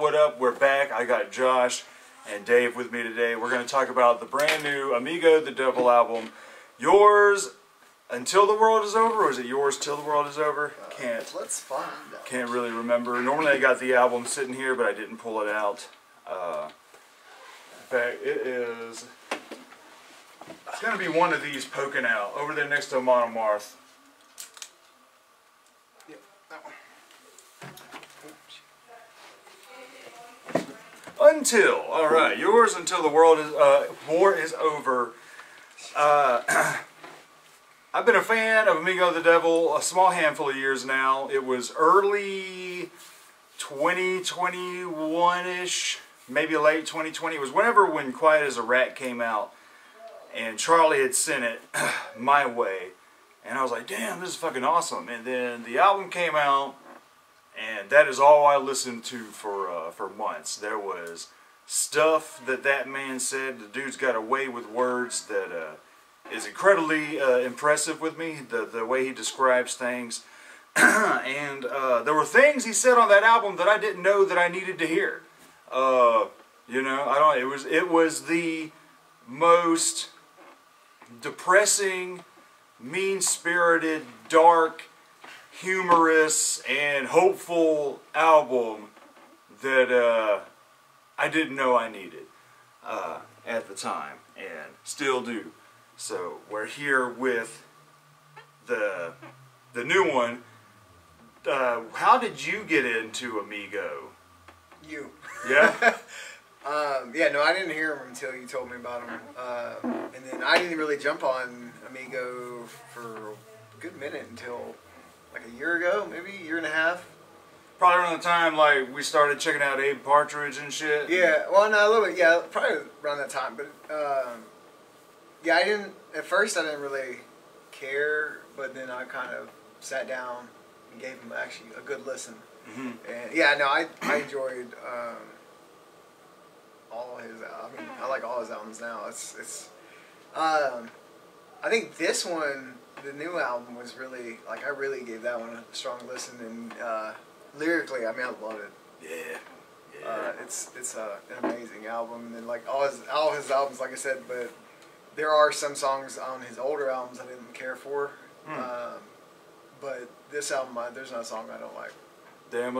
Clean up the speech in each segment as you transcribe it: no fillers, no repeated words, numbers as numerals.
what up? We're back. I got Josh and Dave with me today. We're going to talk about the brand new Amigo The Devil album. Yours Until the World Is Over, or is it Yours Till the World Is Over? Let's find out. Can't really remember. Normally I got the album sitting here, but I didn't pull it out. In fact, it's going to be one of these poking out over there next to Monomarth. Yep, that one. Until, all right, Yours Until the World Is War Is Over. I've been a fan of Amigo the Devil a small handful of years now. It was early 2021-ish, maybe late 2020. It was when Quiet as a Rat came out, and Charlie had sent it my way, and I was like, damn, this is fucking awesome. And then the album came out, and that is all I listened to for months. There was stuff that man said. The dude's got a way with words that is incredibly impressive with me, the way he describes things. And there were things he said on that album that I didn't know that I needed to hear. You know, it was the most depressing, mean-spirited, dark, humorous, and hopeful album that I didn't know I needed at the time, and still do. So we're here with the new one. How did you get into Amigo? You. Yeah? Yeah, no, I didn't hear him until you told me about him. And then I didn't really jump on Amigo for a good minute until like a year ago, maybe a year and a half. Probably around the time like we started checking out Abe Partridge and shit. Yeah, well, no, a little bit. Yeah, probably around that time. But yeah, at first I didn't really care, but then I kind of sat down and gave him actually a good listen. Mm-hmm. And yeah, no, I enjoyed all of his. I mean, I like all his albums now. I think this one, the new album, was really like I really gave that one a strong listen, and lyrically, I mean, I love it. Yeah. It's an amazing album, and like all his albums, like I said, but there are some songs on his older albums I didn't care for. But this album, there's not a song I don't like. Damn.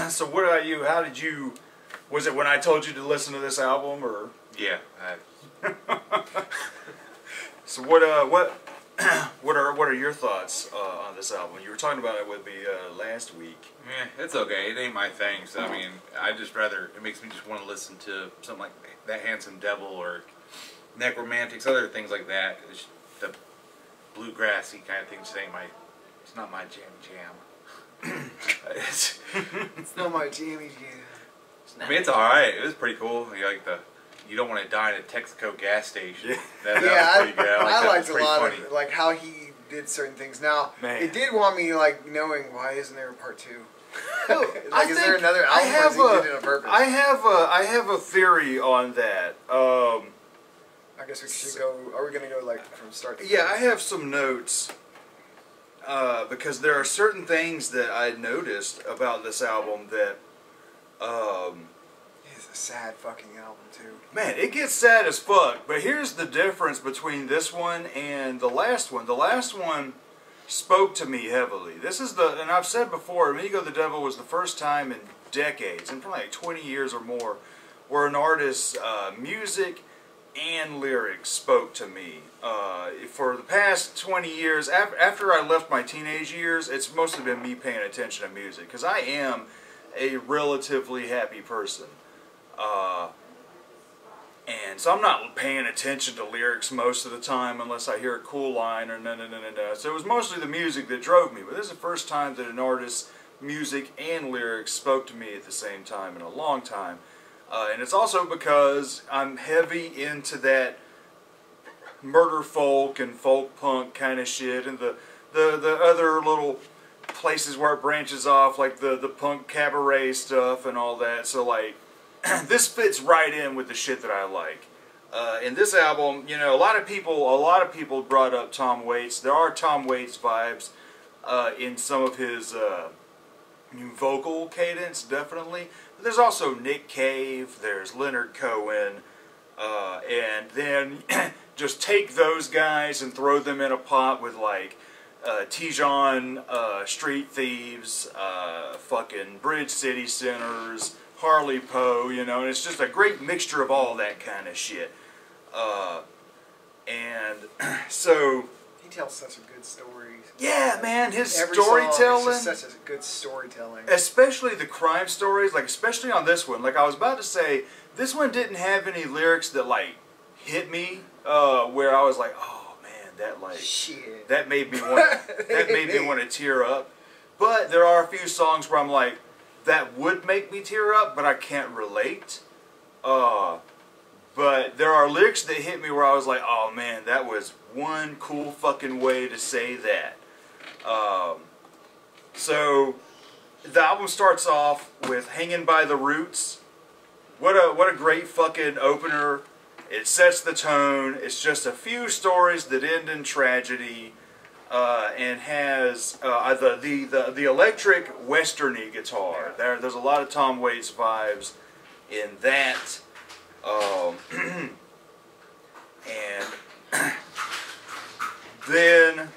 So what about you? How did you? Was it when I told you to listen to this album, or? Yeah. So what are your thoughts on this album? You were talking about it with me last week. Yeah, it's okay. It ain't my thing. So I mean, it makes me just want to listen to something like That Handsome Devil or Necromantics, other things like that. It's the bluegrassy kind of thing. It's not my jam. It's not my jammy jam. I mean, it's alright. It was pretty cool. You don't want to die in a Texaco gas station. Yeah. That was pretty good. I liked a lot funny. of like how he did certain things. Now, Man. it did want me like knowing why isn't there a part 2? Like, is there another album or he did it on purpose? I have a theory on that. I guess we should go. Are we gonna go like from start to finish? Yeah, I have some notes because there are certain things that I noticed about this album that. It's a sad fucking album too. Man, it gets sad as fuck. But here's the difference between this one and the last one. The last one spoke to me heavily. This is and I've said before, Amigo the Devil was the first time in decades, in probably like 20 years or more, where an artist's music and lyrics spoke to me. For the past 20 years, after I left my teenage years, it's mostly been me paying attention to music, because I am a relatively happy person. And so I'm not paying attention to lyrics most of the time unless I hear a cool line or no. So it was mostly the music that drove me. But this is the first time that an artist's music and lyrics spoke to me at the same time in a long time. And it's also because I'm heavy into that murder folk and folk punk kind of shit, and the other little places where it branches off, like the punk cabaret stuff and all that. So like, this fits right in with the shit that I like. In this album, you know, a lot of people brought up Tom Waits. There are Tom Waits vibes in some of his vocal cadence, definitely. There's also Nick Cave, there's Leonard Cohen, and then just take those guys and throw them in a pot with like Tijon, Street Thieves, fucking Bridge City Sinners, Harley Poe, you know, and it's just a great mixture of all that kind of shit. And so... He tells such a good story. Yeah, man, his Every storytelling. song is just such a good storytelling. Especially the crime stories, like especially on this one. Like I was about to say, this one didn't have any lyrics that like hit me, where I was like, oh man, that like shit. that made me want to tear up. But there are a few songs where I'm like, that would make me tear up, but I can't relate. But there are lyrics that hit me where I was like, oh man, that was one cool fucking way to say that. So the album starts off with Hanging by the Roots. What a great fucking opener. It sets the tone. It's just a few stories that end in tragedy, and has the electric westerny guitar. There's a lot of Tom Waits vibes in that. And then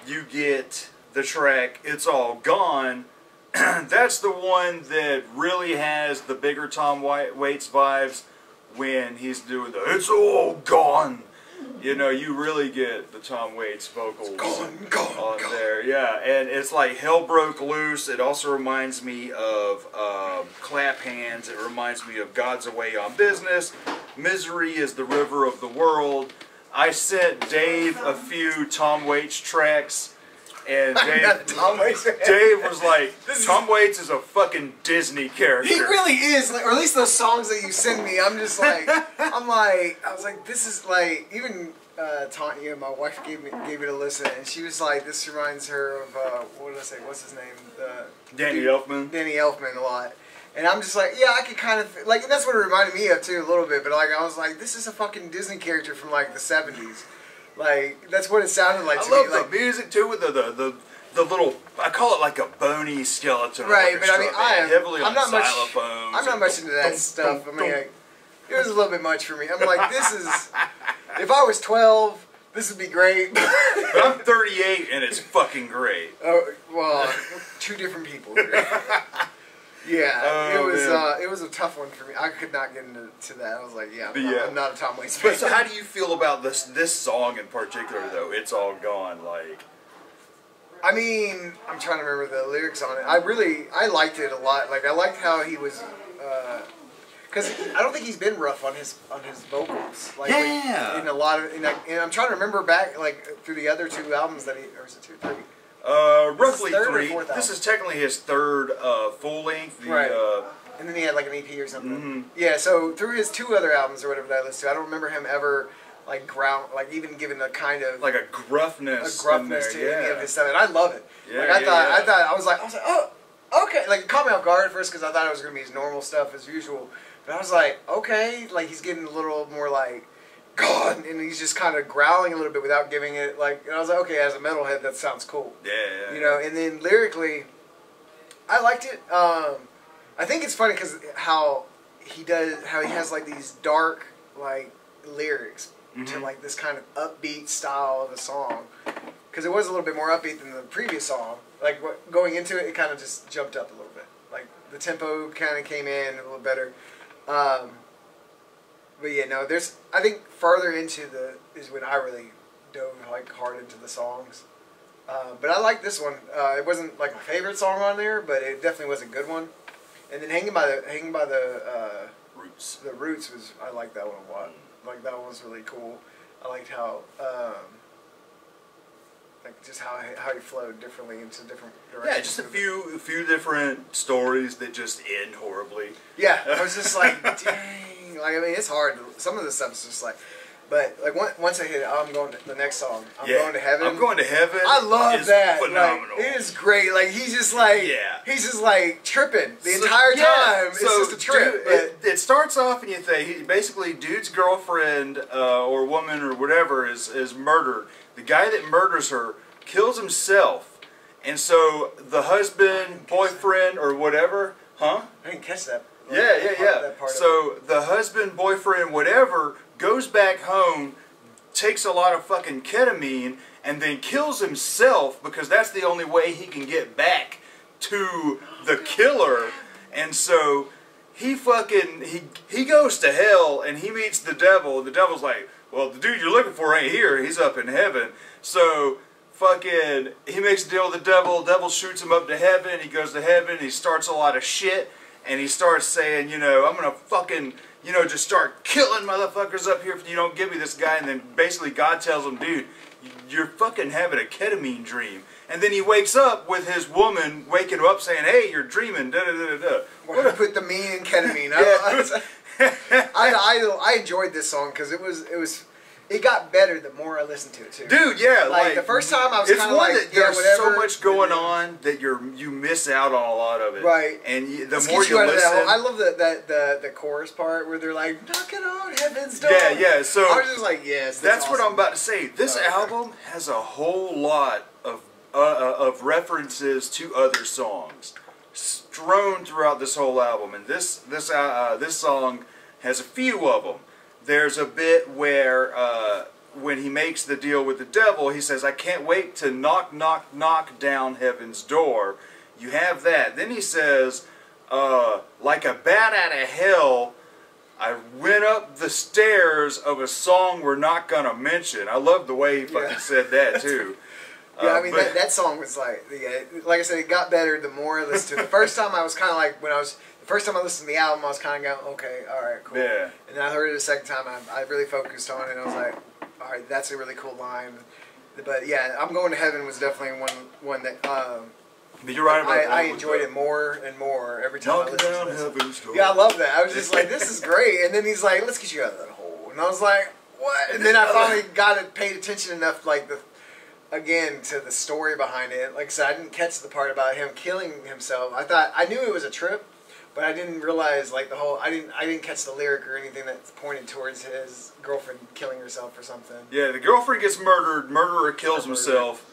you get the track It's All Gone. That's the one that really has the bigger Tom Waits vibes when he's doing the It's All Gone. You know, you really get the Tom Waits vocals on there. Yeah, and it's like Hell Broke Loose. It also reminds me of Clap Hands. It reminds me of God's Away on Business. Misery is the River of the World. I sent Dave a few Tom Waits tracks, and Dave was like, Tom Waits is a fucking Disney character. He really is, like, or at least those songs that you send me. I'm just like, I was like, this is like, even Tanya, my wife gave it a listen, and she was like, this reminds her of what did I say? What's his name? Danny Elfman. Danny Elfman a lot. And I'm just like, yeah, I could kind of, like, and that's what it reminded me of too, a little bit, but like, I was like, this is a fucking Disney character from like the 70s. Like, that's what it sounded like to me. I love like, the music too, with the little, I call it like a bony skeleton. Right, but I mean, I'm not much into that stuff. I mean, it was a little bit much for me. I'm like, this is, if I was 12, this would be great. But I'm 38 and it's fucking great. Oh, well, two different people. Yeah, it was a tough one for me. I could not get into that. I was like, I'm not a Tom Waits fan. But so how do you feel about this song in particular, though? It's All Gone, like... I mean, I'm trying to remember the lyrics on it. I liked it a lot. Like, I liked how he was, because I don't think he's been rough on his vocals. Like, yeah. In a lot of, and I'm trying to remember back, like, through the other two albums that or is it 2, 3? Roughly 3. This is technically his third full length. Right. And then he had like an EP or something. Mm-hmm. Yeah. So through his 2 other albums or whatever that I listened to, I don't remember him ever like even giving a kind of like a gruffness to any of his stuff, and I love it. Yeah, like I was like, oh, okay. Like it caught me off guard at first because I thought it was gonna be his normal stuff as usual, but I was like, okay, like he's getting a little more like. God, and he's just kind of growling a little bit without giving it like. And I was like, okay, as a metalhead, that sounds cool. Yeah. You know, and then lyrically, I liked it. I think it's funny because how he has like these dark like lyrics to like this kind of upbeat style of a song. Because it was a little bit more upbeat than the previous song. Like going into it, it kind of just jumped up a little bit. Like the tempo kind of came in a little better. But yeah, no, I think farther into is when I really dove like hard into the songs. But I like this one. It wasn't like my favorite song on there, but it definitely was a good one. And then Hanging by the Roots. The Roots was, I liked that one a lot. Like that one was really cool. I liked how like just how he flowed differently into different directions. Yeah, just a few different stories that just end horribly. Yeah, I was just like, dang. Like, I mean, it's hard. Some of the stuff's just like, but like once I hit it, I'm going to the next song. I'm going to heaven. I'm going to heaven. I love that. Phenomenal. Like, it is great. Like he's just like, he's just like tripping the entire time. It's just a trip. It starts off and you think basically dude's girlfriend or woman or whatever is murdered. The guy that murders her kills himself, and so the husband, boyfriend, or whatever Huh? I didn't catch that. Yeah. That part So the husband, boyfriend, whatever, goes back home, takes a lot of fucking ketamine, and then kills himself because that's the only way he can get back to the killer. And so he goes to hell and he meets the devil. The devil's like, well, the dude you're looking for ain't here. He's up in heaven. So fucking, he makes a deal with the devil. The devil shoots him up to heaven. He goes to heaven. He starts a lot of shit. And he starts saying, you know, I'm going to fucking, you know, just start killing motherfuckers up here if you don't give me this guy. And then basically God tells him, dude, you're fucking having a ketamine dream. And then he wakes up with his woman waking him up saying, hey, you're dreaming, da-da-da-da-da. What I put the mean in ketamine. I enjoyed this song because it got better the more I listened to it too. Dude, yeah, like the first time I was kind of like, that yeah, there's whatever. so much going on that you miss out on a lot of it. Right. And the Let's more get you out of listen, that. I love the chorus part where they're like, knocking on heaven's door. Yeah. So I was just like, yes. that's awesome. what I'm about to say. This album has a whole lot of references to other songs strewn throughout this whole album, and this song has a few of them. There's a bit where when he makes the deal with the devil, he says, I can't wait to knock, knock, knock down heaven's door. You have that. Then he says, like a bat out of hell, I went up the stairs of a song we're not going to mention. I love the way he fucking said that, too. Yeah, I mean, that song was like, like I said, it got better the more I listened to it. The first time I was kind of like, the first time I listened to the album, I was kind of going, okay, all right, cool. Yeah. And then I heard it a second time, I really focused on it, and I was like, all right, that's a really cool line. But yeah, I'm Going to Heaven was definitely one that But you're right about that. I enjoyed it more and more every time I listened down to this. heaven's door. Yeah, I love that. I was just like, this is great. And then he's like, let's get you out of that hole. And I was like, what? And then I finally paid attention enough, like, again, to the story behind it. Like I said, I didn't catch the part about him killing himself. I knew it was a trip, but I didn't realize like I didn't catch the lyric or anything that pointed towards his girlfriend killing herself or something. Yeah, the girlfriend gets murdered, murderer kills himself,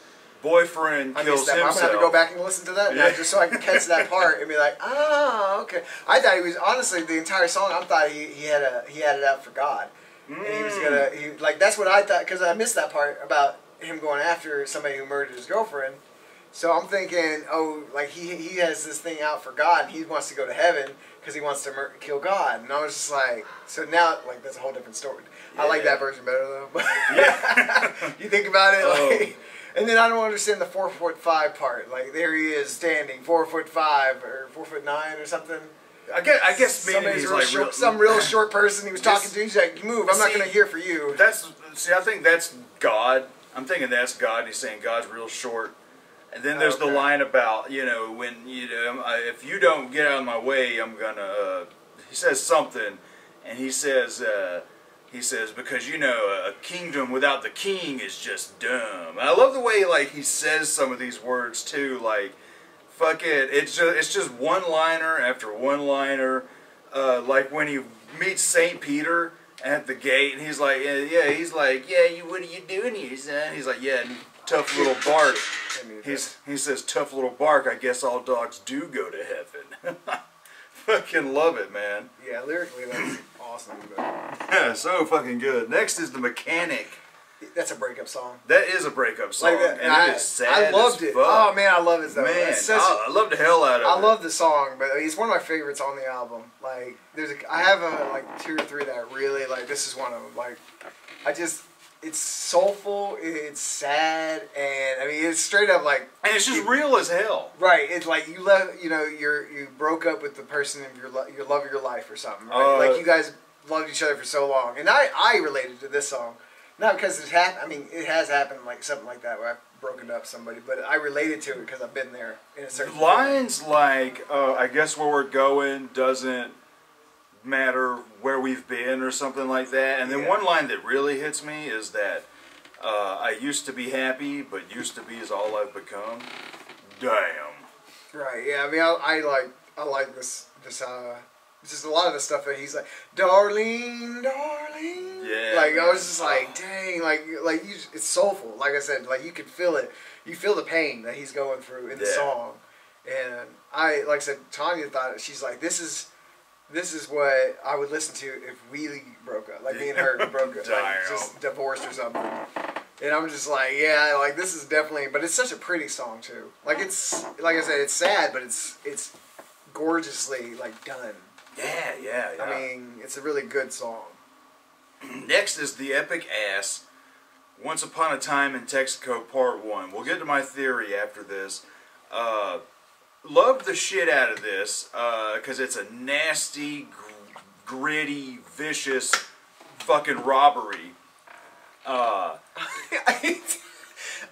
boyfriend kills himself. I'm gonna have to go back and listen to that now, just so I can catch that part and be like, oh, okay. I thought he was, honestly, the entire song, I thought he had it out for God, and he was gonna, like, that's what I thought, because I missed that part about him going after somebody who murdered his girlfriend. So I'm thinking, oh, like he has this thing out for God, and he wants to go to heaven because he wants to kill God. And I was just like, so now, like, that's a whole different story. Yeah. I like that version better though. But Yeah. You think about it, like, and then I don't understand the 4'5" part. Like, there he is standing, 4'5" or 4'9" or something. I guess maybe he's like short, some real short person he was talking to. He's like, you move. I'm not going to hear for you. I think that's God. I'm thinking that's God. He's saying God's real short. And then there's the line about, you know, when if you don't get out of my way, I'm gonna. He says something, and he says because you know a kingdom without the king is just dumb. And I love the way like he says some of these words too. Like, fuck it, it's just one liner after one liner. Like when he meets Saint Peter at the gate, and he's like, what are you doing here, son? He's like, yeah, tough little bark. He says, tough little bark, I guess all dogs do go to heaven. Fucking love it, man. Yeah, lyrically that's awesome. But yeah, so fucking good. Next is The Mechanic. That's a breakup song. That is a breakup song. Like that, and it is sad. I loved it. Fuck. Oh man, I love it though. Man, I love the hell out of it. I love the song, but it's one of my favorites on the album. Like, I have like 2 or 3 that I really like. This is one of them. Like, it's soulful, it's sad, and I mean it's straight up like, and it's just real as hell. Right. It's like you broke up with the person of your love of your life or something. Right? Like you guys loved each other for so long, and I related to this song. Not because it's happened. I mean, it has happened, like something like that, where I've broken up with somebody. But I related to it because I've been there in a certain lines way. Like, I guess where we're going doesn't matter where we've been or something like that. And then one line that really hits me is that I used to be happy, but used to be is all I've become. Damn. Right. Yeah. I mean, I like this. Just a lot of the stuff that he's like, darling, darling. Yeah. Like, I was just like, dang, it's soulful. Like I said, like you could feel it. You feel the pain that he's going through in the song. And like I said, Tanya thought, she's like, this is what I would listen to if we broke up, like me and her broke up, like just divorced or something. And I'm just like, yeah, like this is definitely, but it's such a pretty song too. Like it's, like I said, it's sad, but it's gorgeously like done. Yeah. I mean, it's a really good song. Next is the epic ass, Once Upon a Time in Texaco Part 1. We'll get to my theory after this. Love the shit out of this, because it's a nasty, gritty, vicious fucking robbery.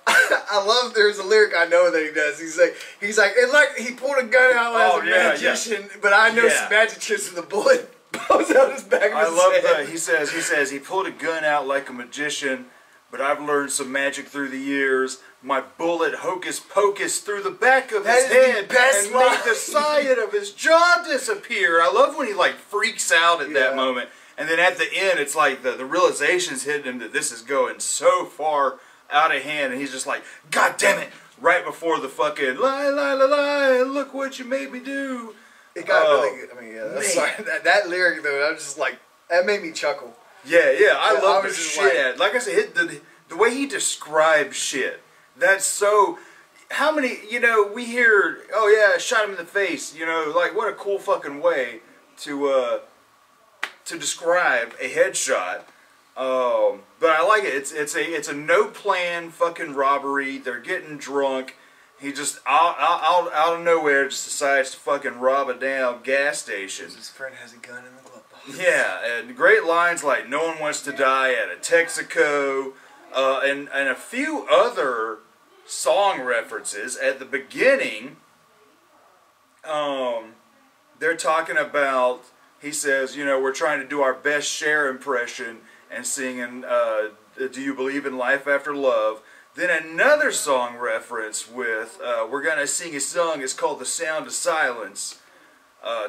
I love, there's a lyric I know that he does. He's like, it's like he pulled a gun out as a magician, but I know some magic tricks with a bullet blows out his back of his head. I love that. He says, he pulled a gun out like a magician, but I've learned some magic through the years. My bullet hocus pocus through the back of his head and made the side of his jaw disappear. I love when he like freaks out at that moment. And then at the end, it's like the realization's hitting him that this is going so far out of hand, and he's just like, God damn it! Right before the fucking lie, look what you made me do. It got really good. I mean, yeah, sorry. That lyric though, I was just like, that made me chuckle. Yeah, I love the shit. Like I said, the way he describes shit, that's so. How many, we hear, oh yeah, shot him in the face, like what a cool fucking way to describe a headshot. But I like it. It's a no plan fucking robbery. They're getting drunk. He just out of nowhere just decides to fucking rob a damn gas station. His friend has a gun in the glove box. Yeah, and great lines like "No one wants to die at a Texaco," and a few other song references at the beginning. They're talking about. He says, we're trying to do our best Cher impression and singing, Do You Believe in Life After Love? Then another song reference with, we're going to sing a song, it's called The Sound of Silence,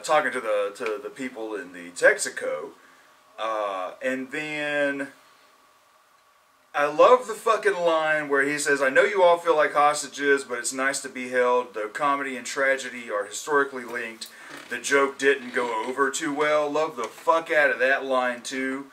talking to the people in the Texaco. And then, I love the fucking line where he says, I know you all feel like hostages, but it's nice to be held. Though comedy and tragedy are historically linked, the joke didn't go over too well. Love the fuck out of that line too.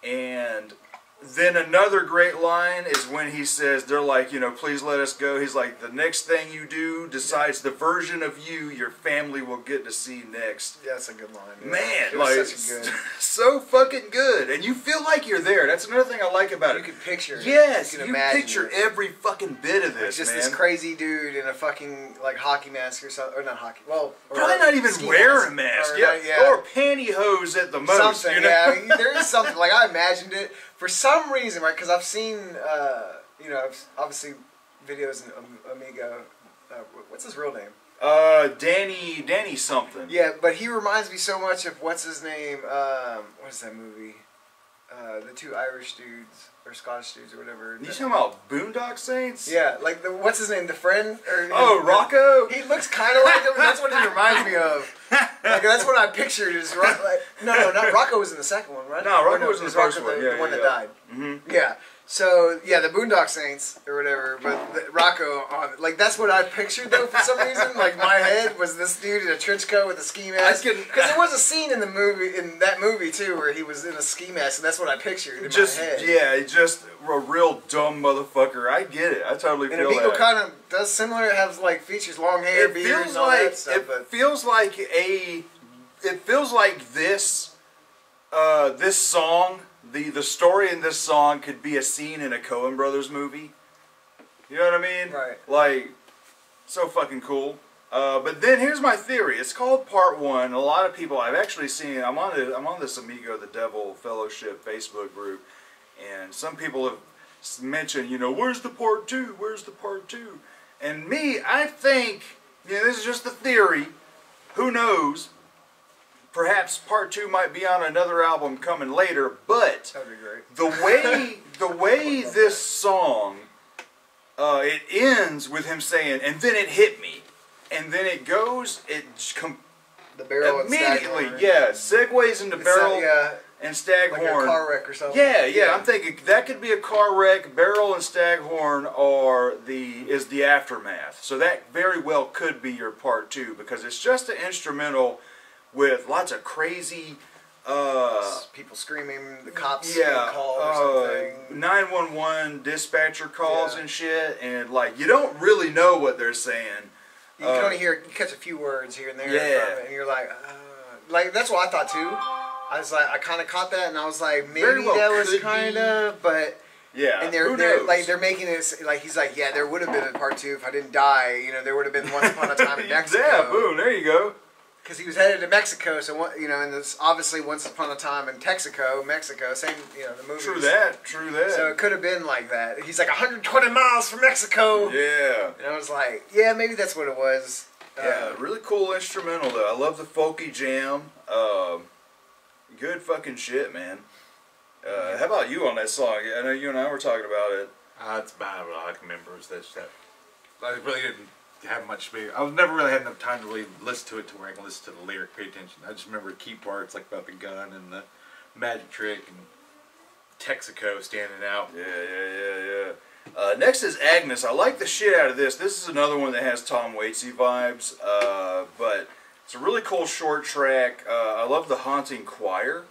And then another great line is when he says, they're like, please let us go. He's like, the next thing you do decides the version of you your family will get to see next. Yeah, that's a good line. Yeah. Man, like, such a good... so fucking good. And you feel like you're there. That's another thing I like about it. You can picture it. Yes, you can picture every fucking bit of this, just man. This crazy dude in a fucking, like, hockey mask or something. Or not hockey. Well, probably not even wearing a mask. Or pantyhose at the most. Something, yeah. There is something. Like, I imagined it. For some reason, right, because I've seen, obviously videos in Amigo, what's his real name? Danny something. Yeah, but he reminds me so much of, what's his name, what is that movie? The two Irish dudes, or Scottish dudes, or whatever. You talking about Boondock Saints? Yeah, like, what's his name, the friend? Rocco? He looks kind of like him, that's what he reminds me of. Like, that's what I pictured is no, not Rocco was in the second one, right? No, Rocco was in the first one. The one that died. Mm-hmm. Yeah. So yeah, the Boondock Saints or whatever, but Rocco on like that's what I pictured though for some reason. Like my head was this dude in a trench coat with a ski mask. Because there was a scene in that movie too where he was in a ski mask, and that's what I pictured in my head. Yeah, just a real dumb motherfucker. I get it. I totally feel that. And Amigo kind of does similar. It has like features long hair, beard, and all that stuff. It feels like this this song. The story in this song could be a scene in a Coen Brothers movie. You know what I mean? Right. Like, so fucking cool. But then here's my theory. It's called Part 1. A lot of people, I've actually seen, I'm on this Amigo The Devil Fellowship Facebook group, and some people have mentioned, where's the Part 2? Where's the Part 2? And me, I think, this is just a theory. Who knows? Perhaps Part 2 might be on another album coming later, but that'd be great. the way this song, it ends with him saying, and then it hit me, and then it goes, the barrel immediately, yeah, segues into barrel, and Staghorn. Like a car wreck or something. Yeah. I'm thinking that could be a car wreck. Beryl and Staghorn is the aftermath. So that very well could be your part 2 because it's just an instrumental with lots of crazy. People screaming, the cops call or something. 911 dispatcher calls and shit, and like you don't really know what they're saying. You can only you catch a few words here and there, from it, and you're like that's what I thought too. I was like, I kind of caught that, and I was like, maybe that was kind of, but yeah. And they're making it like he's like, yeah, there would have been a part 2 if I didn't die. You know, there would have been Once Upon a Time in Mexico. Yeah, boom, there you go. Because he was headed to Mexico, so and this obviously Once Upon a Time in Mexico, same, the movie. True that. So it could have been like that. He's like 120 miles from Mexico. Yeah. And I was like, yeah, maybe that's what it was. Yeah, really cool instrumental though. I love the folky jam. Good fucking shit, man. How about you on that song? I know you and I were talking about it. That's about what I can remember. I really didn't have much. I've never really had enough time to really listen to it to where I can listen to the lyric, pay attention. I just remember key parts like about the gun and the magic trick and Texaco standing out. Yeah. Next is Agnes. I like the shit out of this. This is another one that has Tom Waitsy vibes, but it's a really cool short track. I love the haunting choir.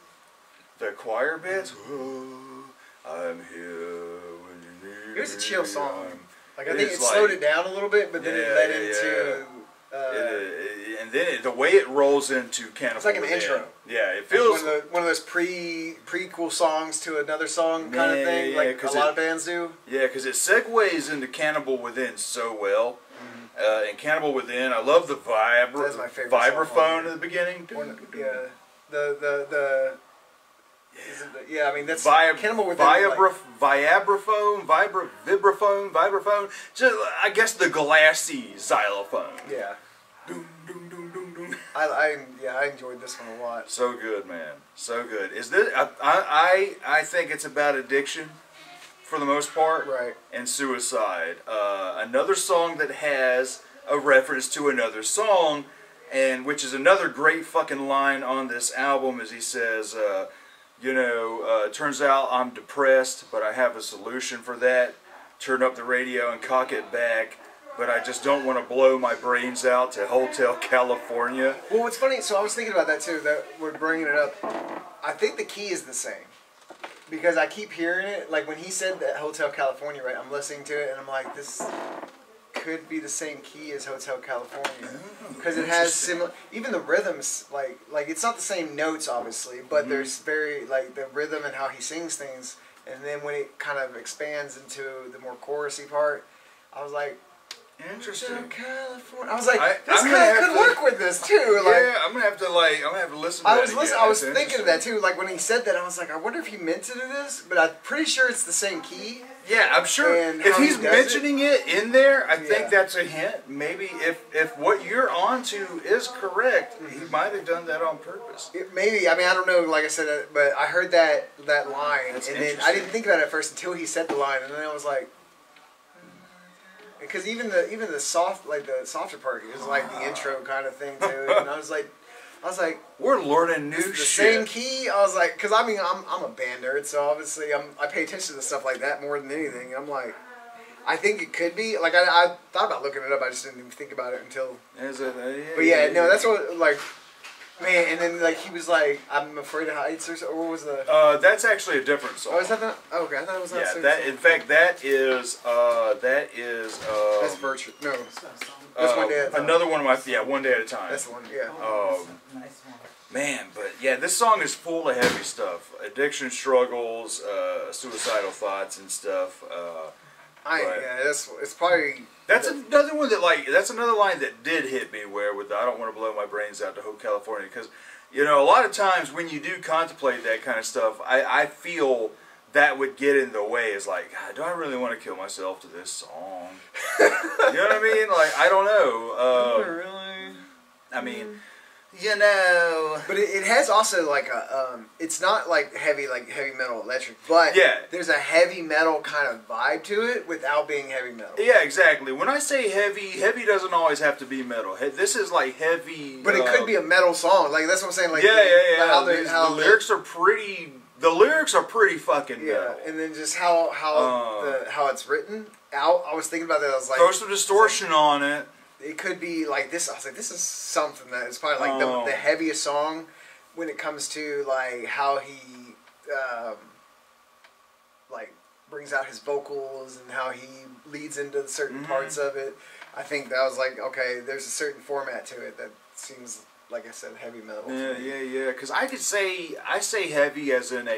The choir bits. Oh, I'm here when you need me. It was a chill song. Like I think it slowed it down a little bit, but then it led into. And then the way it rolls into Cannibal It's like an Within. intro. Yeah, it feels like one of those prequel songs to another song kind of thing, like a lot of bands do. Yeah, because it segues into Cannibal Within so well. In Cannibal Within, I love the That's my favorite vibraphone at the beginning. I mean that's Cannibal Within. Vibraphone. Just, I guess the glassy xylophone. Yeah. I enjoyed this one a lot. So good, man. So good. Is this? I think it's about addiction, for the most part, right? And suicide. Another song that has a reference to another song, and which is another great fucking line on this album, is he says, turns out I'm depressed, but I have a solution for that. Turn up the radio and cock it back. But I just don't want to blow my brains out to Hotel California. Well, what's funny, so I was thinking about that too, that we're bringing it up. I think the key is the same. Because I keep hearing it, like when he said that Hotel California, right, I'm listening to it and I'm like, this could be the same key as Hotel California. Because it has similar, even the rhythms, like it's not the same notes obviously, but there's very, like the rhythm and how he sings things. And then when it kind of expands into the more chorusy part, I was like, interesting. California. I was like, this guy could work with this too. Like, yeah, I'm gonna have to listen to that. I was thinking of that too. Like when he said that, I was like, I wonder if he meant to do this, but I'm pretty sure it's the same key. Yeah, I'm sure. And if he's mentioning it in there, I think that's a hint. Maybe if what you're onto is correct, he might have done that on purpose. Maybe. I mean, I don't know. Like I said, but I heard that line, That's and then I didn't think about it at first until he said the line, and then I was like. Because even the softer part is like the intro kind of thing too, and I was like, we're learning new shit. The same key. I was like, because I mean I'm a band nerd, so obviously I pay attention to stuff like that more than anything. I'm like, I think it could be like I thought about looking it up, I just didn't even think about it until. But yeah, no, that's what like. Man, and then like he was like, "I'm afraid of heights," or so, or what was the? That's actually a different song. Oh, is that the? Oh, okay, I thought it was that. Yeah, that. In fact, that is. That's virtual. No, that's One Day at a Time. Another one of my One Day at a Time. That's the one. Yeah. Nice one. Man, but yeah, this song is full of heavy stuff: addiction struggles, suicidal thoughts, and stuff. It's probably. That's another one that's another line that did hit me where with the, I don't want to blow my brains out to Hotel California, because a lot of times when you do contemplate that kind of stuff, I feel that would get in the way. Is like, God, do I really want to kill myself to this song? You know what I mean? Like, I don't know. Really? I mean, You know. But it has also like a it's not like heavy metal electric, but Yeah. there's a heavy metal kind of vibe to it without being heavy metal. Yeah, exactly. When I say heavy, heavy doesn't always have to be metal. This is like heavy. But it could be a metal song. Like that's what I'm saying. Like yeah. How the lyrics are pretty. The lyrics are pretty fucking metal. And then just how it's written out. I was thinking about that. I was like, throw some distortion on it. It could be like this. I was like, this is something that is probably like the heaviest song when it comes to like how he like brings out his vocals and how he leads into certain parts of it. I think that was like, okay, there's a certain format to it that seems, like I said, heavy metal. Yeah. Because I say heavy as in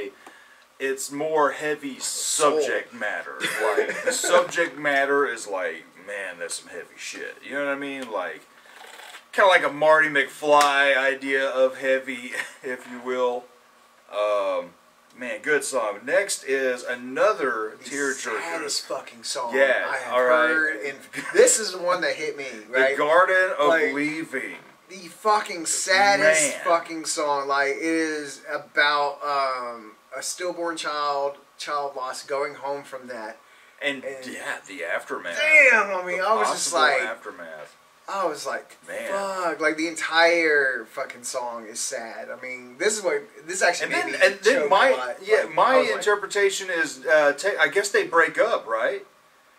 it's more heavy subject matter. Like the subject matter is like, man, that's some heavy shit. You know what I mean? Like, kind of like a Marty McFly idea of heavy, if you will. Man, good song. Next is another tearjerker. Saddest fucking song I have heard. And this is the one that hit me, right? The Garden of Leaving. The fucking saddest fucking song. Like, it is about a stillborn child lost, going home from that. And yeah, the aftermath. Damn, I mean, I was just like, aftermath. I was like, man, fuck! Like the entire fucking song is sad. I mean, this actually made me choke my interpretation is, I guess they break up, right?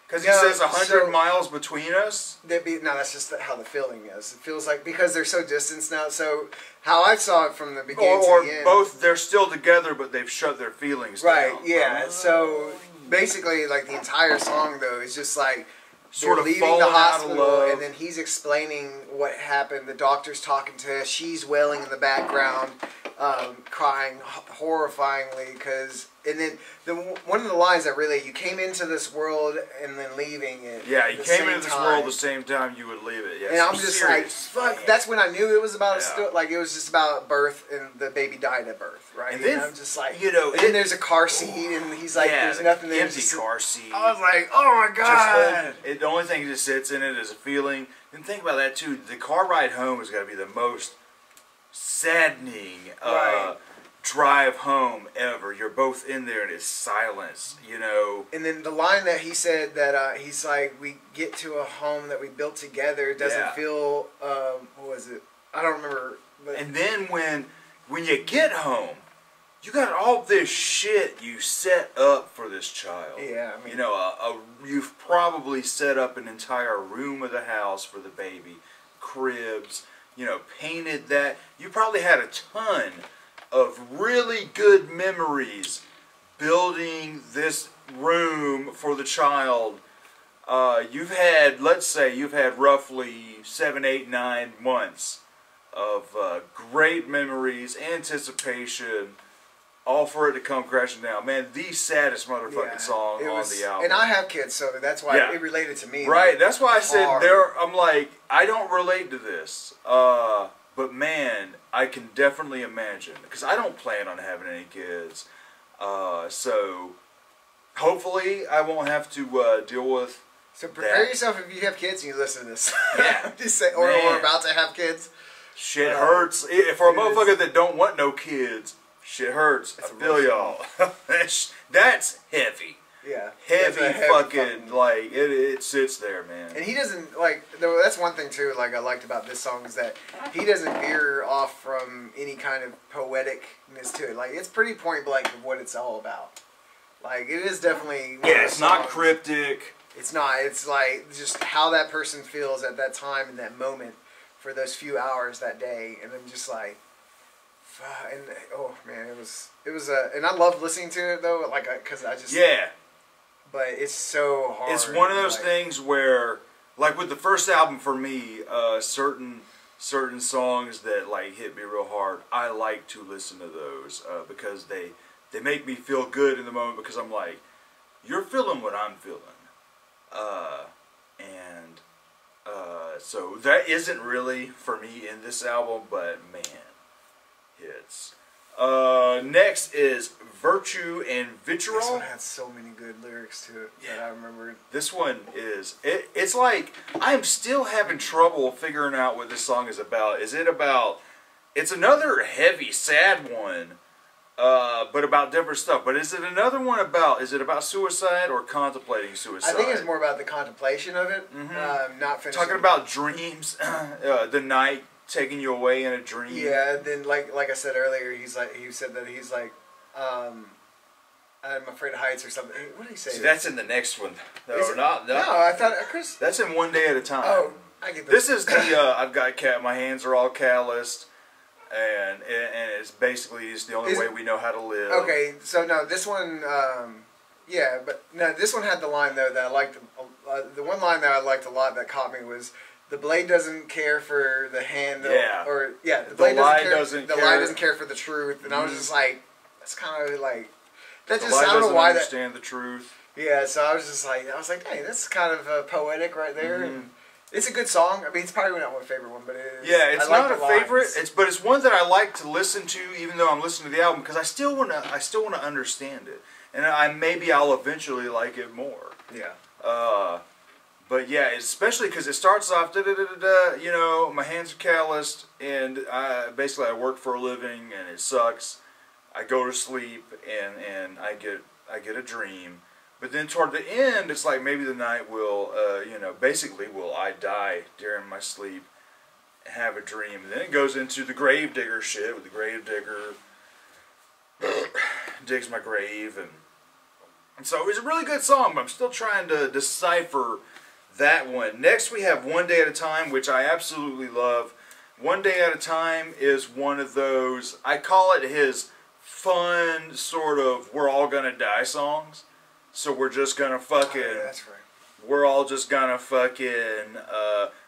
Because he says 100 miles between us. No, that's just how the feeling is. It feels like because they're so distanced now. So how I saw it from the beginning to the end, both they're still together, but they've shut their feelings down. Right? Yeah. So basically, like the entire song though is just like. Sort of leaving the hospital, and then he's explaining what happened. The doctor's talking to her. She's wailing in the background, crying horrifyingly. And then one of the lines that really, you came into this world and then leaving it. Yeah, you came into this world the same time you would leave it. Yeah, and I'm just like, fuck. That's when I knew it was about it was just about birth, and the baby died at birth, right? And then I'm just like, and then there's a car seat, and he's like, there's nothing there. Empty car seat. I was like, oh my god. The only thing that just sits in it is a feeling. And think about that too. The car ride home has got to be the most saddening drive home ever. You're both in there and it's silence, you know. And then the line that he said that he's like, we get to a home that we built together. It doesn't feel what was it? I don't remember. But and then when you get home, you got all this shit you set up for this child. Yeah, I mean, you know, you've probably set up an entire room of the house for the baby, cribs. You know, painted that. You probably had a ton of really good memories building this room for the child. Let's say you've had roughly 7, 8, 9 months of great memories, anticipation, all for it to come crashing down. Man, the saddest motherfucking song on the album. And I have kids, so that's why it related to me. Right, that's why I said I'm like, I don't relate to this. But man, I can definitely imagine. Because I don't plan on having any kids. So, hopefully I won't have to deal with So prepare yourself if you have kids and you listen to this. Yeah. Just say, or about to have kids. Shit hurts. For a motherfucker that don't want no kids, shit hurts. I feel y'all. That's heavy. Yeah. Heavy fucking, like, it sits there, man. And he doesn't, like, that's one thing, too, like, I liked about this song is that he doesn't veer off from any kind of poeticness to it. Like, it's pretty point blank of what it's all about. Like, it is definitely... it's not cryptic. It's not. It's, like, just how that person feels at that time in that moment for those few hours that day. And I'm just like... And, oh, man, it was and I love listening to it, though, like, because I just... Yeah. But it's so hard. It's one of those things where, like with the first album for me, certain songs that like hit me real hard, I like to listen to those because they make me feel good in the moment because I'm like, you're feeling what I'm feeling. So that isn't really for me in this album, but man, hits. Next is Virtue and Vitriol. This one had so many good lyrics to it that I remembered. This one is, it's like, I'm still having trouble figuring out what this song is about. Is it about it's another heavy, sad one, but about different stuff. But is it another one about? Is it about suicide or contemplating suicide? I think it's more about the contemplation of it, not finishing. Talking about dreams, the night taking you away in a dream. Yeah, then like I said earlier, he said that he's like, I'm afraid of heights or something. What did he say? See, that's in the next one. No, no, I thought Chris. That's in One Day at a Time. Oh, I get this is the I've got my hands are all calloused, and it's basically it's the only way we know how to live. Okay, so no, this one, yeah, but no, this one had the line though that I liked. The one line that I liked a lot that caught me was, "The blade doesn't care for the hand." Yeah. The blade doesn't care. The lie doesn't care for the truth, and I was just like, that's kind of like. That the just, lie I don't know why understand the truth. Yeah, so I was like, hey, this is kind of poetic right there, and it's a good song. I mean, it's probably not my favorite one, but it is. Yeah, it's not a favorite. Lines. But it's one that I like to listen to, even though I'm listening to the album, because I still wanna understand it, and maybe I'll eventually like it more. Yeah. But yeah, especially because it starts off, you know, my hands are calloused, and basically I work for a living, and it sucks. I go to sleep and I get a dream, but then toward the end it's like maybe the night will you know, basically will I die during my sleep and have a dream, and then it goes into the grave digger shit with the grave digger digs my grave, and so it's a really good song, but I'm still trying to decipher that one. Next we have One Day at a Time, which I absolutely love. One Day at a Time is one of those, I call it his fun sort of we're all gonna die songs, so we're just gonna fucking that's right. We're all just gonna fucking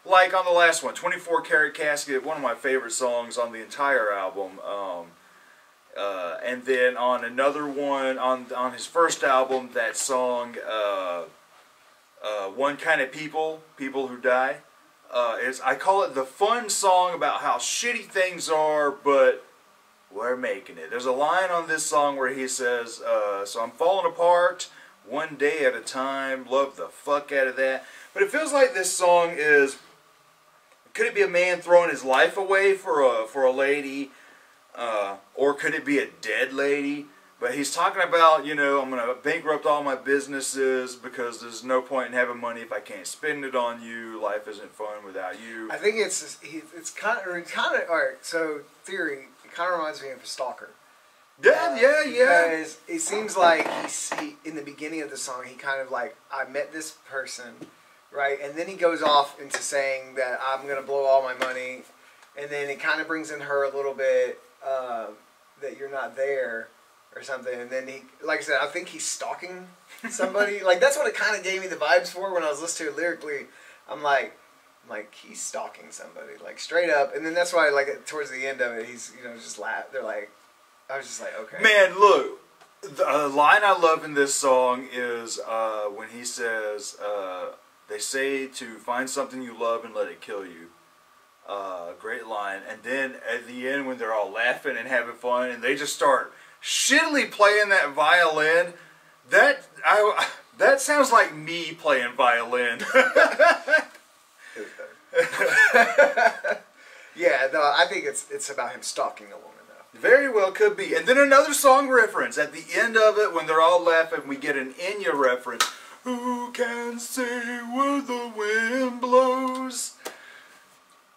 like on the last one, 24 Karat Casket, one of my favorite songs on the entire album, and then on another one on his first album, that song One Kind of People Who Die, I call it the fun song about how shitty things are, but we're making it. There's a line on this song where he says, so I'm falling apart, one day at a time, love the fuck out of that. But it feels like this song is, could it be a man throwing his life away for a lady, or could it be a dead lady? But he's talking about, you know, I'm going to bankrupt all my businesses because there's no point in having money if I can't spend it on you. Life isn't fun without you. I think it's kind of, all right, so theory, kind of reminds me of a stalker. Yeah. Because it seems like he in the beginning of the song, he kind of like, I met this person, right? And then he goes off into saying that I'm going to blow all my money. And then it kind of brings in her a little bit that you're not there or something. And then he, like I said, I think he's stalking somebody. Like, that's what it kind of gave me the vibes for when I was listening to it lyrically. I'm like, he's stalking somebody, like straight up. And then that's why, like, towards the end of it, he's, you know, just laugh. They're like, I was just like, okay. Man, look, the line I love in this song is when he says, they say to find something you love and let it kill you. Great line. And then at the end when they're all laughing and having fun and they just start shittily playing that violin, that sounds like me playing violin. It was better. Yeah, no, I think it's about him stalking a woman, though. Very well could be. And then another song reference. At the end of it, when they're all laughing, we get an Enya reference. Who can say where the wind blows?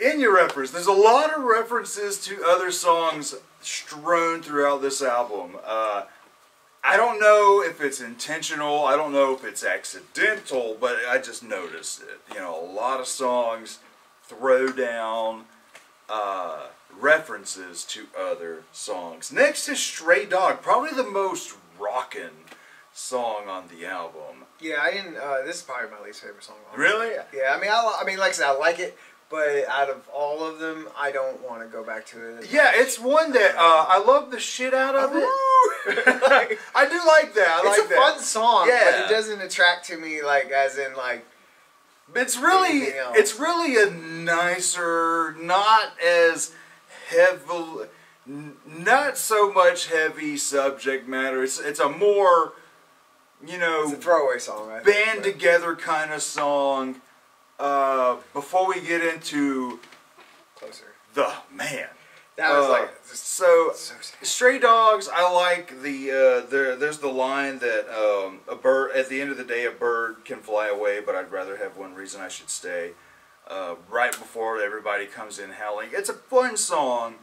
Enya reference. There's a lot of references to other songs strewn throughout this album. I don't know if it's intentional. I don't know if it's accidental, but I just noticed it. You know, a lot of songs throw down references to other songs. Next is Stray Dog, probably the most rockin' song on the album. Yeah, I didn't. This is probably my least favorite song. Really? Yeah, I mean, like I said, I like it, but out of all of them, I don't want to go back to it. Yeah, it's one that I love the shit out of it. I do like that. It's a fun song, yeah, but it doesn't attract to me, like, as in, like. It's really a nicer, not as heavy, not so much heavy subject matter. It's a more, you know, it's a throwaway song, right? Band together kind of song. Before we get into Closer. That was like just so sad. Stray Dogs. I like there's the line that a bird at the end of the day a bird can fly away, but I'd rather have one reason I should stay. Right before everybody comes in howling, it's a fun song.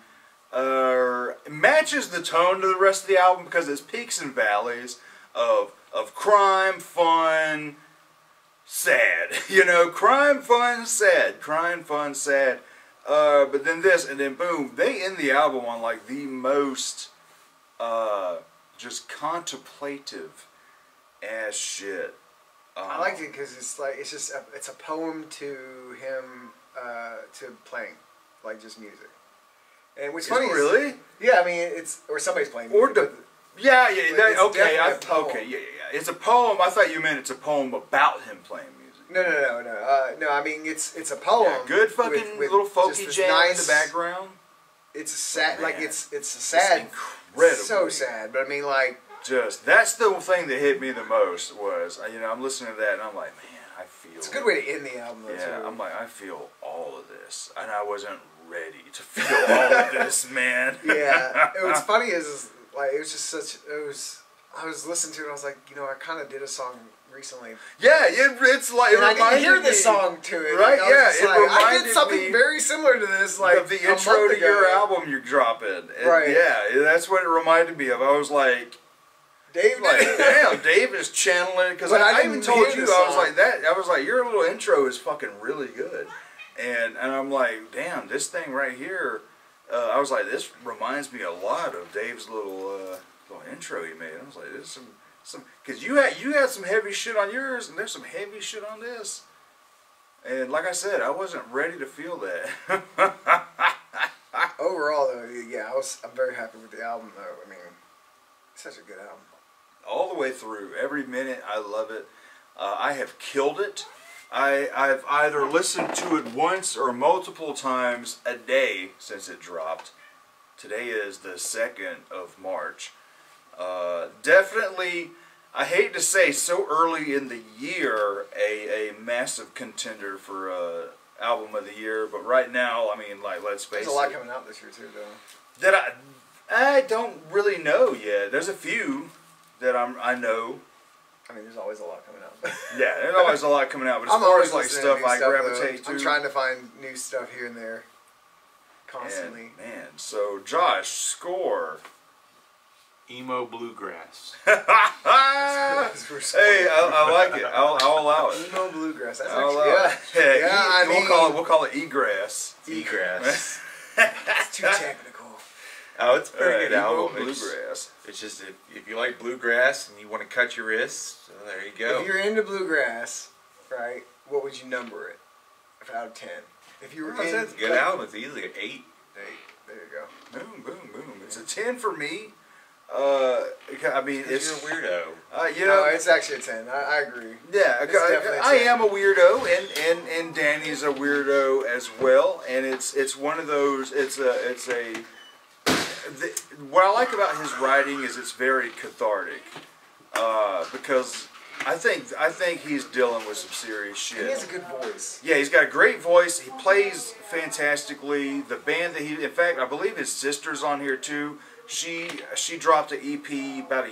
It matches the tone to the rest of the album because it's peaks and valleys of crime, fun, sad. You know, crime, fun, sad. Crime, fun, sad. But then this, and then boom, they end the album on like the most just contemplative ass shit. I liked it because it's like it's a poem to him to playing, like just music. And what's funny is, really? yeah, I mean it's or somebody's playing Or music. yeah, it's okay, definitely a poem. okay, yeah. It's a poem. I thought you meant it's a poem about him playing music. No. I mean it's a poem. Yeah, good fucking with little folky just jam in the background. It's a sad, Man, like it's a sad, incredible. so sad. But I mean, like Just that's the thing that hit me the most was I'm listening to that and I'm like, man, I feel. it's a good way to end the album. Though, Yeah, too. I'm like, I feel all of this, and I wasn't ready to feel all of this, man. Yeah, what's funny is like it was just such. I was listening to it. And I was like, I kind of did a song recently. Yeah, it's like. And I didn't hear this song to it. Right? Like, I was Yeah, just it like, I reminded did something me very similar to this, like of the a intro month to ago. your album you're dropping. And Right. Yeah, that's what it reminded me of. I was like, Dave, damn, Dave is channeling because But I I even didn't told hear you the I was song. like that. I was like, your little intro is fucking really good, and I'm like, damn, this thing right here. I was like, this reminds me a lot of Dave's little intro he made. I was like, this is some because you had some heavy shit on yours, and there's some heavy shit on this. And like I said, I wasn't ready to feel that. Overall, though, yeah, I'm very happy with the album, though. I mean, it's such a good album. All the way through, every minute, I love it. I have killed it. I've either listened to it once or multiple times a day since it dropped. Today is the 2nd of March. Definitely, I hate to say so early in the year, a massive contender for album of the year. But right now, I mean, like, let's face it. There's a lot coming out this year, too, though. That I don't really know yet. There's a few that I know. I mean, there's always a lot coming out. Yeah, there's always a lot coming out, but as I'm far always as like listening stuff to new I stuff, gravitate though. to, I'm trying to find new stuff here and there, constantly. and, man. So Josh, score. Emo bluegrass. Hey, I like it. I'll allow it. Emo bluegrass. That's I'll actually allow it. Yeah, I mean, we'll call it egrass. Egrass. it's too technical. Oh, it's a pretty good Emo album. bluegrass. It's just if you like bluegrass and you want to cut your wrists, so there you go. If you're into bluegrass, right? What would you number it out of 10? If you were It's a good album. It's easily an 8. There you go. Boom, boom, boom. It's a 10 for me. I mean, it's You're a weirdo. No, it's actually a 10. I agree. Yeah, It's definitely a I 10. am a weirdo, and Danny's a weirdo as well. And it's one of those. What I like about his writing is it's very cathartic, because I think he's dealing with some serious shit. And he has a good voice. Yeah, he's got a great voice. He plays fantastically. The band that in fact, I believe his sister's on here too. She dropped an EP about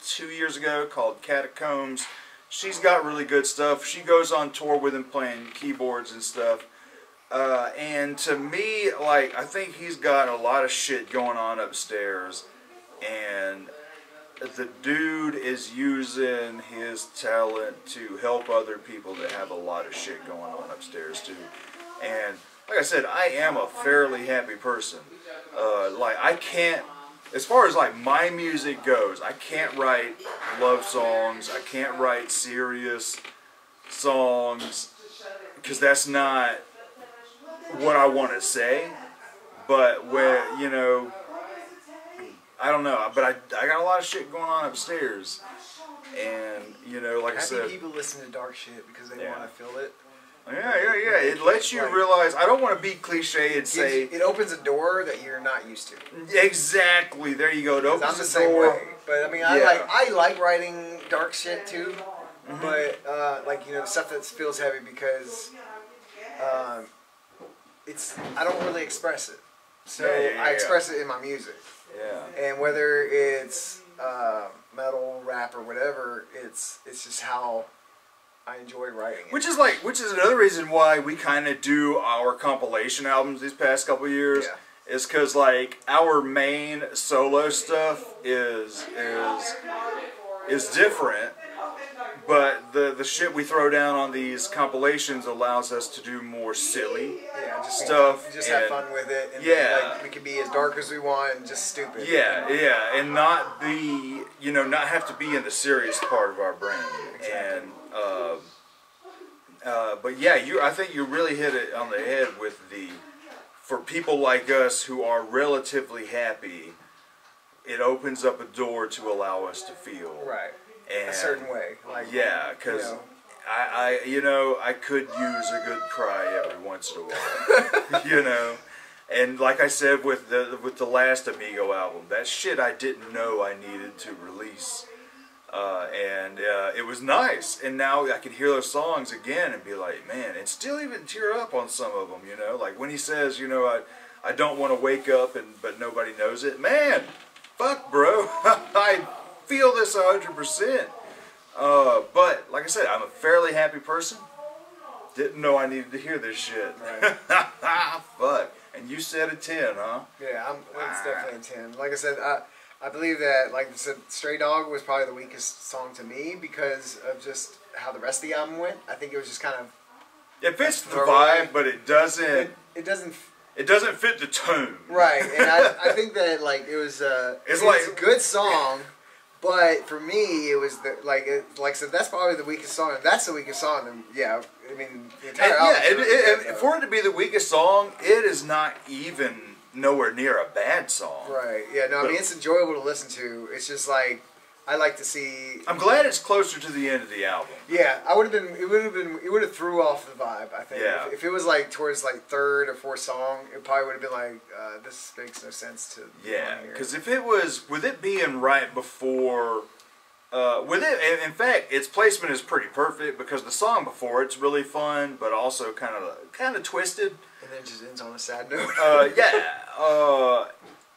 2 years ago called Catacombs. She's got really good stuff. She goes on tour with him playing keyboards and stuff. And to me, like, I think he's got a lot of shit going on upstairs, and the dude is using his talent to help other people that have a lot of shit going on upstairs too. And like I said, I am a fairly happy person. Like, I can't, as far as like my music goes, I can't write love songs. I can't write serious songs because that's not what I want to say. But when, I don't know, but I got a lot of shit going on upstairs, and like I said, Happy people listen to dark shit because they want to feel it. Yeah. It lets you realize. I don't want to be cliche and say it opens a door that you're not used to. exactly. There you go. It opens I'm the the same door. way. But I mean, Yeah. I like writing dark shit too. But stuff that feels heavy because I don't really express it. So Yeah. I express it in my music. Yeah. And whether it's metal, rap, or whatever, it's just how I enjoy writing it. Which is another reason why we kind of do our compilation albums these past couple years. Yeah. Is because like our main solo stuff is different, but the shit we throw down on these compilations allows us to do more silly stuff. Just have fun with it. And like, we can be as dark as we want and just stupid. Yeah, and not be, not have to be in the serious part of our brain. Exactly. And but yeah, I think you really hit it on the head with for people like us who are relatively happy, it opens up a door to allow us to feel a certain way. Like, yeah, because I could use a good cry every once in a while, And like I said with the last Amigo album, that shit I didn't know I needed to release. And it was nice, and now I can hear those songs again and be like, man, and still even tear up on some of them, like when he says, I don't want to wake up but nobody knows it. Man, fuck, bro, I feel this 100%. But like I said, I'm a fairly happy person. Didn't know I needed to hear this shit. Right. Fuck, and you said a 10, huh? Yeah, it's definitely a 10. Like I said, I believe that, like I said, Stray Dog was probably the weakest song to me because of just how the rest of the album went. I think it was just kind of... It fits the vibe, but it doesn't... It doesn't... It doesn't fit the tone. Right, and I think that, like, it was... it's a good song, but for me, it was, like I said, that's probably the weakest song. If that's the weakest song, then, yeah, I mean, the entire album... For it to be the weakest song, it is not even... nowhere near a bad song. Right. Yeah. No. I mean, it's enjoyable to listen to. It's just like I like to see. I'm glad it's closer to the end of the album. Yeah, I would have been. It would have threw off the vibe. I think. Yeah. If it was like towards like third or fourth song, it probably would have been like, this makes no sense to. Yeah. Because if it was, with it being right before. In fact, its placement is pretty perfect because the song before it's really fun, but also kind of twisted. And then it just ends on a sad note.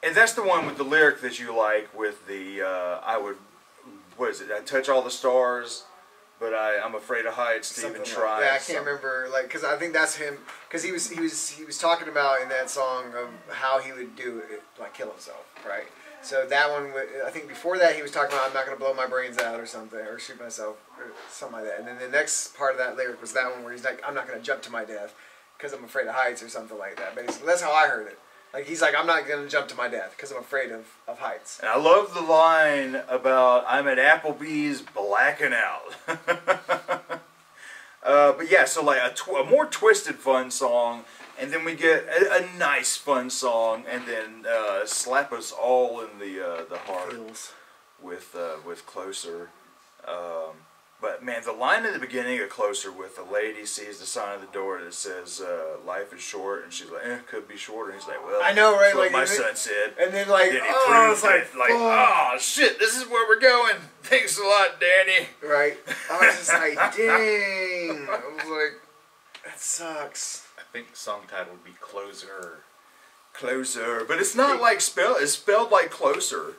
And that's the one with the lyric that you like with the what is it? I touch all the stars, but I'm afraid of heights to even try. Yeah, I can't remember, like, because I think that's him. Because he was talking about in that song of how he would do it, like kill himself, right? So that one, I think before that he was talking about I'm not going to blow my brains out or something, or shoot myself, or something like that. And then the next part of that lyric was that one where he's like, I'm not going to jump to my death because I'm afraid of heights or something like that. Basically, that's how I heard it. Like, he's like, I'm not going to jump to my death because I'm afraid of heights. And I love the line about I'm at Applebee's blacking out. But yeah, so like a more twisted fun song, and then we get a nice fun song, and then slap us all in the heart with Closer. But man, the line at the beginning of Closer with the lady sees the sign on the door that says life is short, and she's like, could be shorter. And he's like, well, I know, right? That's what like my son said. And then like, then he it's proved like, oh shit, this is where we're going. Thanks a lot, Danny. Right. I was just like, dang. I was like, that sucks. I think the song title would be Closer. Closer, but it's not like it's spelled like Closer.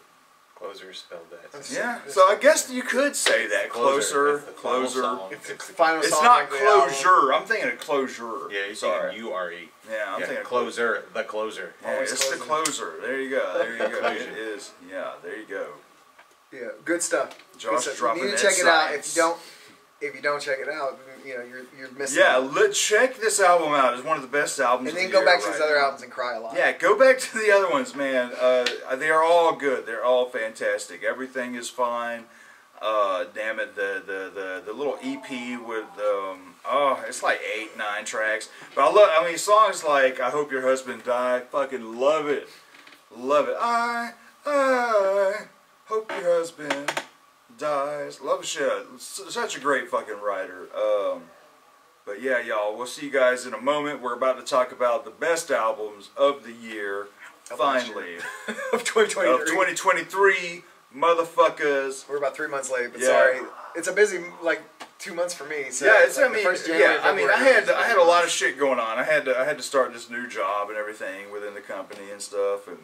Closer spelled that. Yeah, so I guess you could say that. Closer. It's the final song. It's not of the closure. album. I'm thinking of closure. Yeah, you're thinking URE. Yeah, I'm thinking Closer. The Closer. Yeah, it's the closer. There you go. There you go. It is. Yeah, there you go. Yeah, good stuff. Josh dropping you need to check it out. If you don't check it out, then, you're missing. Yeah, out. check this album out. It's one of the best albums. And then of the go year back to his other albums and cry a lot. Yeah, go back to the other ones, man. They are all good. They're all fantastic. Everything is fine. Damn it, the little EP with it's like 8-9 tracks. But I mean songs like I Hope Your Husband Die. Fucking love it. Love it. I hope your husband dies. Love shit. Such a great fucking writer. But yeah, y'all, we'll see you guys in a moment. We're about to talk about the best albums of the year. Finally. Of 2023. Of 2023, motherfuckers. We're about 3 months late, but Yeah. sorry. It's a busy, 2 months for me. So yeah, it's like I mean, the first January, yeah, I mean, February I had a lot of shit going on. I had to start this new job and everything within the company and stuff, and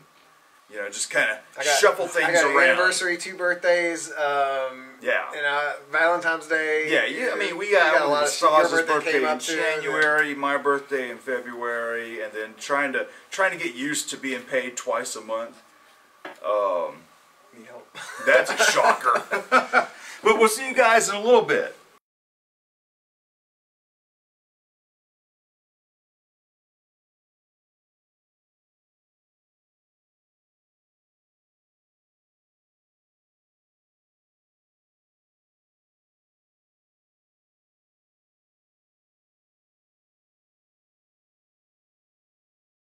you know, just kind of shuffle things I got around. An anniversary, 2 birthdays, yeah, and Valentine's Day. Yeah, I mean, we got a lot of Saz's your birthday birthday came in up too, January, my birthday in February, and then trying to get used to being paid twice a month. Need help. That's a shocker. But we'll see you guys in a little bit.